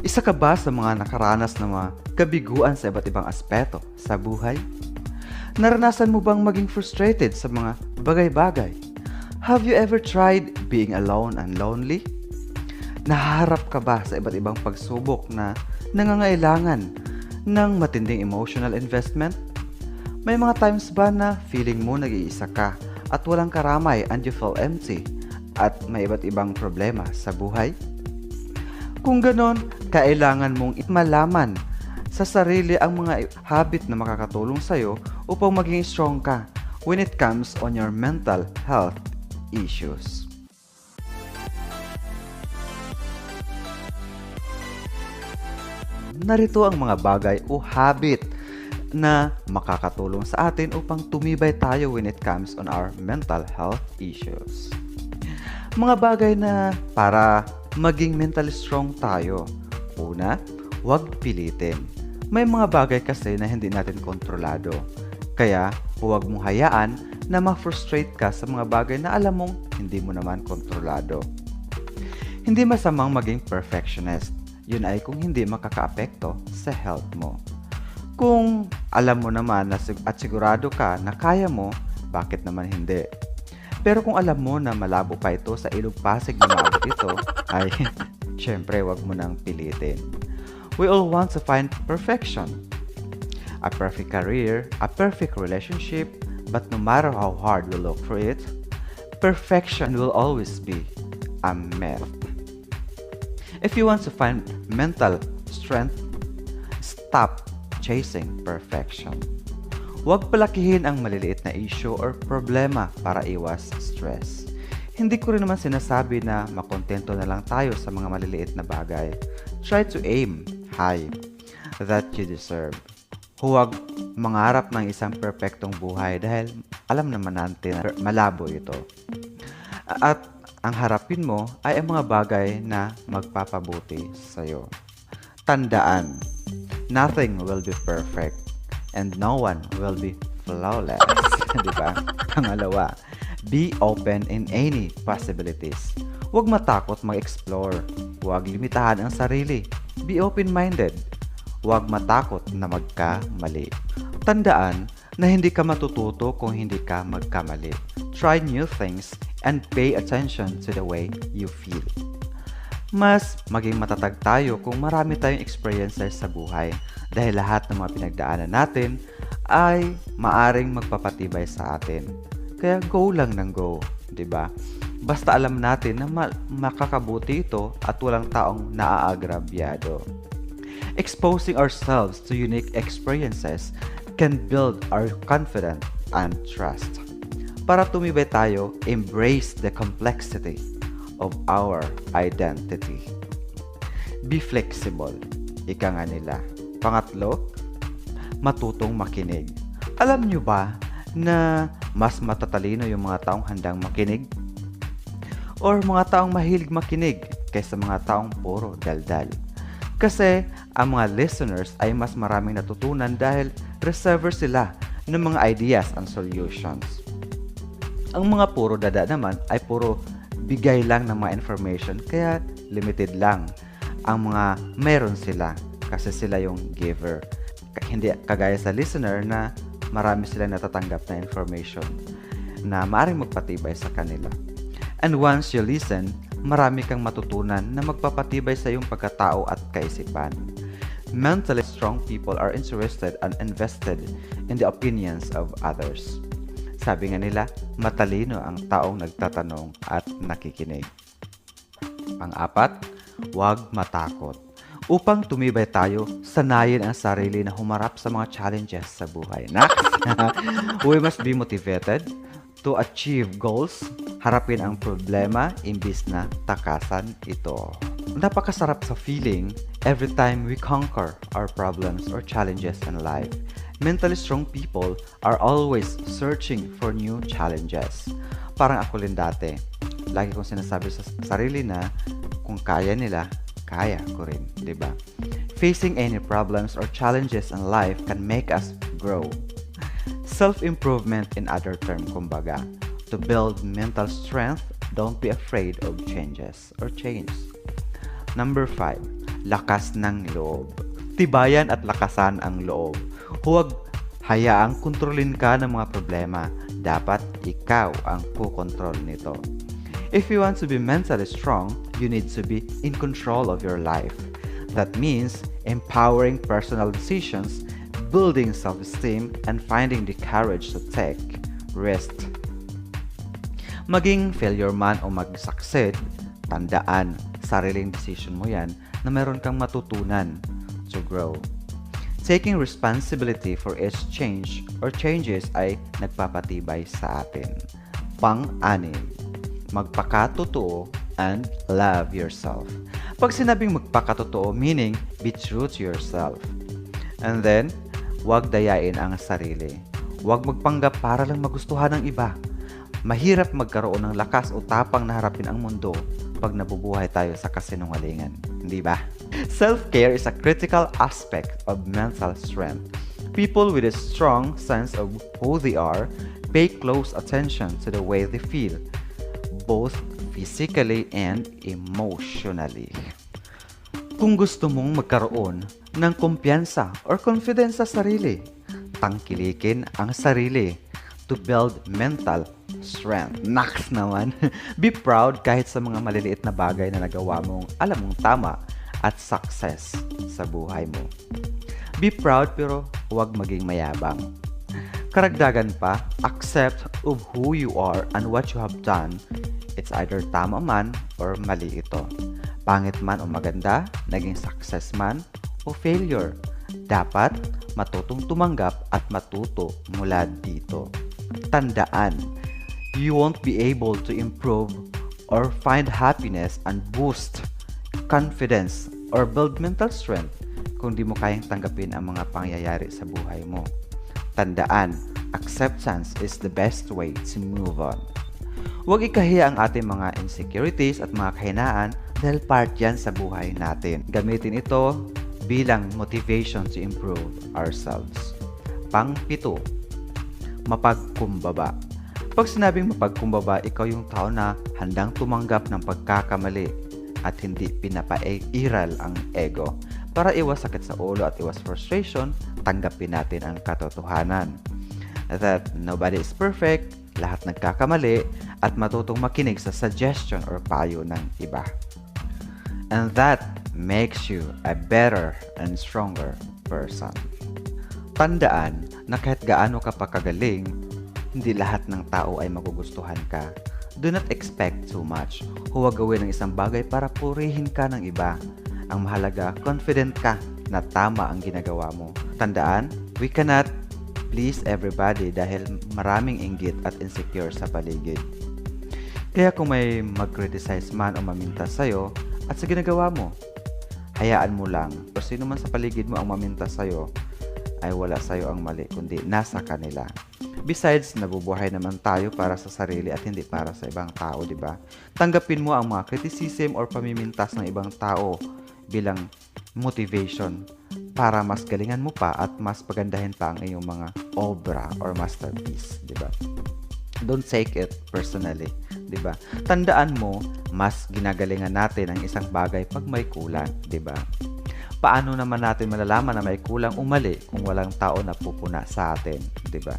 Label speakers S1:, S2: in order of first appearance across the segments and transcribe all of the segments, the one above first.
S1: Isa ka ba sa mga nakaranas ng mga kabiguan sa iba't ibang aspeto sa buhay? Naranasan mo bang maging frustrated sa mga bagay-bagay? Have you ever tried being alone and lonely? Nahaharap ka ba sa iba't ibang pagsubok na nangangailangan ng matinding emotional investment? May mga times ba na feeling mo nag-iisa ka at walang karamay and you feel empty at may iba't ibang problema sa buhay? Kung ganon, kailangan mong malaman sa sarili ang mga habit na makakatulong sa'yo upang maging strong ka when it comes on your mental health issues. Narito ang mga bagay o habit na makakatulong sa atin upang tumibay tayo when it comes on our mental health issues. Mga bagay na para maging mentally strong tayo. Una, huwag pilitin. May mga bagay kasi na hindi natin kontrolado. Kaya, huwag mong hayaan na ma-frustrate ka sa mga bagay na alam mong hindi mo naman kontrolado. Hindi masamang maging perfectionist. Yun ay kung hindi makakaapekto sa health mo. Kung alam mo naman at sigurado ka na kaya mo, bakit naman hindi? Pero kung alam mo na malabo pa ito sa ilog Pasig na maabot ito, ay syempre wag mo nang pilitin. We all want to find perfection. A perfect career, a perfect relationship, but no matter how hard we look for it, perfection will always be a myth. If you want to find mental strength, stop chasing perfection. Huwag palakihin ang maliliit na issue or problema para iwas stress. Hindi ko rin naman sinasabi na makontento na lang tayo sa mga maliliit na bagay. Try to aim high that you deserve. Huwag mangarap ng isang perpektong buhay dahil alam naman natin na malabo ito. At ang harapin mo ay ang mga bagay na magpapabuti sa'yo. Tandaan, nothing will be perfect and no one will be flawless. Diba? Pangalawa, be open in any possibilities. Huwag matakot mag-explore. Huwag limitahan ang sarili. Be open-minded. Huwag matakot na magkamali. Tandaan na hindi ka matututo kung hindi ka magkamali. Try new things and pay attention to the way you feel. Mas maging matatag tayo kung marami tayong experiences sa buhay dahil lahat ng mga pinagdaanan natin ay maaring magpapatibay sa atin. Kaya go lang ng go, 'di ba? Basta alam natin na makakabuti ito at walang taong naaagrabyado. Exposing ourselves to unique experiences can build our confidence and trust. Para tumibay tayo, embrace the complexity of our identity. Be flexible. Ika nga nila. Pangatlo, matutong makinig. Alam nyo ba na mas matatalino yung mga taong handang makinig? Or mga taong mahilig makinig kaysa mga taong puro daldal? Kasi ang mga listeners ay mas maraming natutunan dahil reserver sila ng mga ideas and solutions. Ang mga puro dada naman ay puro bigay lang ng mga information kaya limited lang ang mga meron sila kasi sila yung giver. Hindi kagaya sa listener na marami silang natatanggap na information na maaaring magpatibay sa kanila. And once you listen, marami kang matutunan na magpapatibay sa iyong pagkatao at kaisipan. Mentally strong people are interested and invested in the opinions of others. Sabi nga nila, matalino ang taong nagtatanong at nakikinig. Pang-apat, huwag matakot. Upang tumibay tayo, sanayin ang sarili na humarap sa mga challenges sa buhay. We must be motivated to achieve goals, harapin ang problema imbis na takasan ito. Napakasarap sa feeling every time we conquer our problems or challenges in life. Mentally strong people are always searching for new challenges. Parang ako rin dati. Lagi kong sinasabi sa sarili na kung kaya nila, kaya ko rin, di ba? Facing any problems or challenges in life can make us grow. Self-improvement in other term, kumbaga. To build mental strength, don't be afraid of changes or change. Number 5, lakas ng loob. Tibayan at lakasan ang loob. Huwag hayaang kontrolin ka ng mga problema. Dapat ikaw ang kukontrol nito. If you want to be mentally strong, you need to be in control of your life. That means empowering personal decisions, building self-esteem, and finding the courage to take risks. Maging failure man o mag-succeed, tandaan, sariling decision mo yan na meron kang matutunan to grow. Taking responsibility for each change or changes ay nagpapatibay sa atin. Pang-anim, magpakatotoo and love yourself. Pag sinabing magpakatotoo, meaning be true to yourself. And then, huwag dayain ang sarili. Huwag magpanggap para lang magustuhan ng iba. Mahirap magkaroon ng lakas o tapang na harapin ang mundo pag nabubuhay tayo sa kasinungalingan. Hindi ba? Self-care is a critical aspect of mental strength. People with a strong sense of who they are pay close attention to the way they feel, both physically and emotionally. Kung gusto mong magkaroon ng kumpiyansa or confidence sa sarili, tangkilikin ang sarili to build mental strength. Naks naman. Be proud kahit sa mga maliliit na bagay na nagawa mong alam mong tama at success sa buhay mo. Be proud pero huwag maging mayabang. Karagdagan pa, accept of who you are and what you have done. It's either tama man or mali ito. Pangit man o maganda, naging success man o failure. Dapat matutong tumanggap at matuto mula dito. Tandaan, you won't be able to improve or find happiness and boost confidence or build mental strength kung di mo kayang tanggapin ang mga pangyayari sa buhay mo. Tandaan, acceptance is the best way to move on. Huwag ikahiya ang ating mga insecurities at mga kahinaan dahil part yan sa buhay natin. Gamitin ito bilang motivation to improve ourselves. Pang-7, mapagkumbaba. Pag sinabing mapagkumbaba, ikaw yung tao na handang tumanggap ng pagkakamali at hindi pinapairal ang ego. Para iwas sakit sa ulo at iwas frustration, tanggapin natin ang katotohanan. That nobody is perfect, lahat nagkakamali, at matutong makinig sa suggestion or payo ng iba. And that makes you a better and stronger person. Tandaan na kahit gaano ka pa kagaling, hindi lahat ng tao ay magugustuhan ka. Do not expect too much. Huwag gawin ng isang bagay para purihin ka ng iba. Ang mahalaga, confident ka na tama ang ginagawa mo. Tandaan, we cannot please everybody dahil maraming inggit at insecure sa paligid. Kaya kung may mag-criticize man o maminta sa'yo at sa ginagawa mo, hayaan mo lang. O sino man sa paligid mo ang maminta sa'yo, ay wala sa'yo ang mali, kundi nasa kanila. Besides, nabubuhay naman tayo para sa sarili at hindi para sa ibang tao, di ba? Tanggapin mo ang mga criticism or pamimintas ng ibang tao bilang motivation para mas galingan mo pa at mas pagandahin pa ang iyong mga obra or masterpiece, di ba? Don't take it personally, di ba? Tandaan mo, mas ginagalingan natin ang isang bagay pag may kulang, di ba? Paano naman natin malalaman na may kulang o mali kung walang tao na pupuna sa atin, di ba?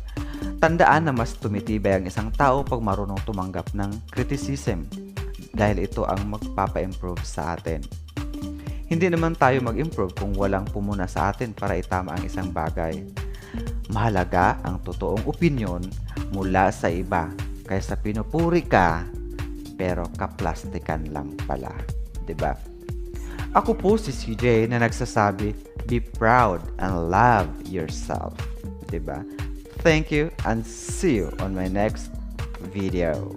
S1: Tandaan na mas tumitibay ang isang tao pag marunong tumanggap ng criticism dahil ito ang magpapa-improve sa atin. Hindi naman tayo mag-improve kung walang pumuna sa atin para itama ang isang bagay. Mahalaga ang totoong opinyon mula sa iba kaysa pinupuri ka pero kaplastikan lang pala, 'di ba? Ako po si CJ na nagsasabi, be proud and love yourself, 'di ba? Thank you and see you on my next video.